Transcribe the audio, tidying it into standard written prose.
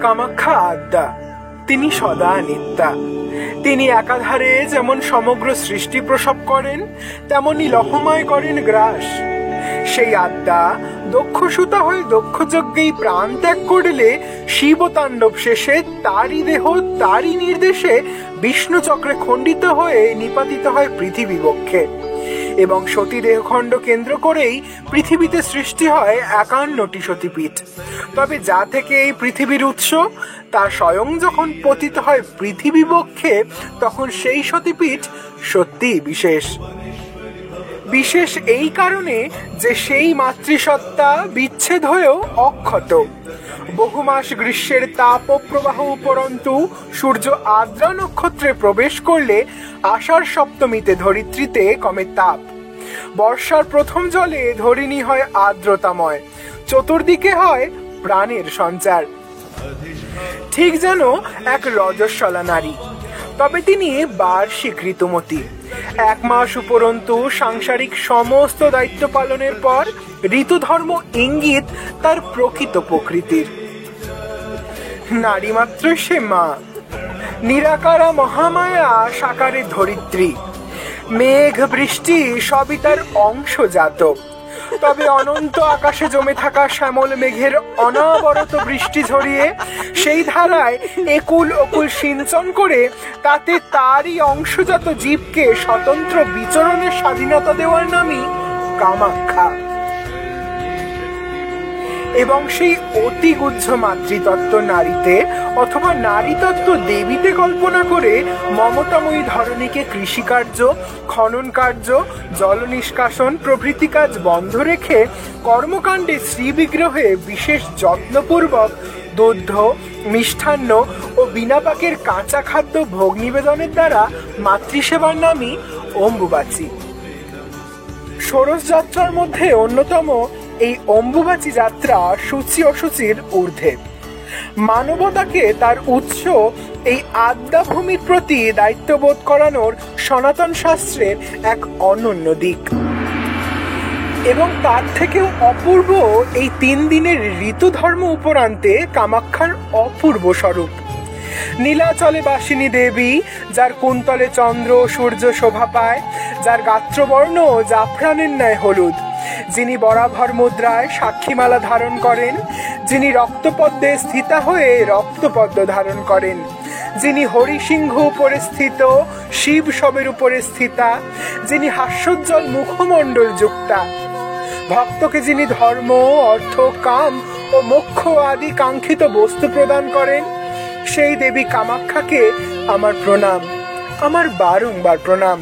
কামাখ্যা আদ্যা, তিনি সদা নিত্যা। তিনি একাধারে যেমন সমগ্র সৃষ্টি প্রসব করেন, তেমনি লহময় করেন গ্রাস। সেই আদ্যা দক্ষ সুতা হয়ে দক্ষ যজ্ঞেই প্রাণ ত্যাগ করলে শিব তাণ্ডব শেষে তারই দেহ তারই নির্দেশে বিষ্ণু চক্রে খণ্ডিত হয়ে নিপাতিত হয় পৃথিবী বক্ষে, এবং সতী দেহখণ্ড কেন্দ্র করেই পৃথিবীতে সৃষ্টি হয় 51টি সতীপীঠ। তবে যা থেকে এই পৃথিবীর উৎস, তা স্বয়ং যখন পতিত হয় পৃথিবী বক্ষে, তখন সেই সতীপীঠ সত্যি বিশেষ। বিশেষ এই কারণে যে সেই মাতৃসত্তা বিচ্ছেদ হয়েও অক্ষত। বহু মাস গ্রীষ্মের তাপ ও প্রবাহ উপরন্তু সূর্য আদ্রা নক্ষত্রে প্রবেশ করলে আষাঢ় সপ্তমীতে ধরিত্রীতে কমে তাপ। বর্ষার প্রথম জলে ধরিণী হয় আর্দ্রতাময়, চতুর্দিকে হয় প্রাণের সঞ্চার, ঠিক যেন এক রজস্বলা নারী। তবে তিনি বার্ষিক ঋতুমতী। 1 মাস উপরন্তু সাংসারিক সমস্ত দায়িত্ব পালনের পর ঋতুধর্ম ইঙ্গিত তার প্রকৃত প্রকৃতির। নারী মাত্র সে মা, নিরাকারা মহামায়া সাকারে ধরিত্রী। মেঘ বৃষ্টি সবই তার অংশজাত। তবে অনন্ত আকাশে জমে থাকা শ্যামল মেঘের অনাবরত বৃষ্টি ঝরিয়ে সেই ধারায় একুল ওকুল সিঞ্চন করে তাতে তারই অংশজাত জীবকে স্বতন্ত্র বিচরণের স্বাধীনতা দেওয়ার নামই কামাখ্যা। এবং সেই অতিগুহ্য মাতৃতত্ত্ব নারীতে অথবা নারীতত্ত্ব দেবীতে কল্পনা করে মমতাময়ী ধরণীকে কৃষিকার্য, খনন কার্য, জল নিষ্কাশন প্রভৃতি কাজ বন্ধ রেখে কর্মকাণ্ডে শ্রীবিগ্রহে বিশেষ যত্নপূর্বক দগ্ধ, মিষ্টান্ন ও বিনা পাকের কাঁচা খাদ্য ভোগ নিবেদনের দ্বারা মাতৃসেবার নামই অম্বুবাচী। ষোড়শ যাত্রার মধ্যে অন্যতম এই অম্বুবাচী যাত্রা সূচি অসুচির ঊর্ধ্বে। মানবতাকে তার উৎস এই আদ্যা ভূমির প্রতি দায়িত্ববোধ করানোর সনাতন শাস্ত্রের এক অনন্য দিক। এবং তার থেকেও অপূর্ব এই 3 দিনের ঋতুধর্ম উপরান্তে কামাখ্যার অপূর্ব স্বরূপ। নীলাচলে বাসিনী দেবী, যার কুন্তলে চন্দ্র সূর্য শোভা পায়, যার গাত্রবর্ণ জাফরানের ন্যায় হলুদ, যিনি বরাভর মুদ্রায় সাক্ষীমালা ধারণ করেন, যিনি রক্তপদ্মে স্থিতা হয়ে রক্তপদ্ম ধারণ করেন, যিনি হরিসিংহ উপরে স্থিত, শিব শবের উপরে স্থিতা, যিনি হাস্যোজ্জ্বল মুখমণ্ডল যুক্তা, ভক্তকে যিনি ধর্ম, অর্থ, কাম ও মোক্ষ আদি কাঙ্ক্ষিত বস্তু প্রদান করেন, সেই দেবী কামাখ্যাকে আমার প্রণাম, আমার বারংবার প্রণাম।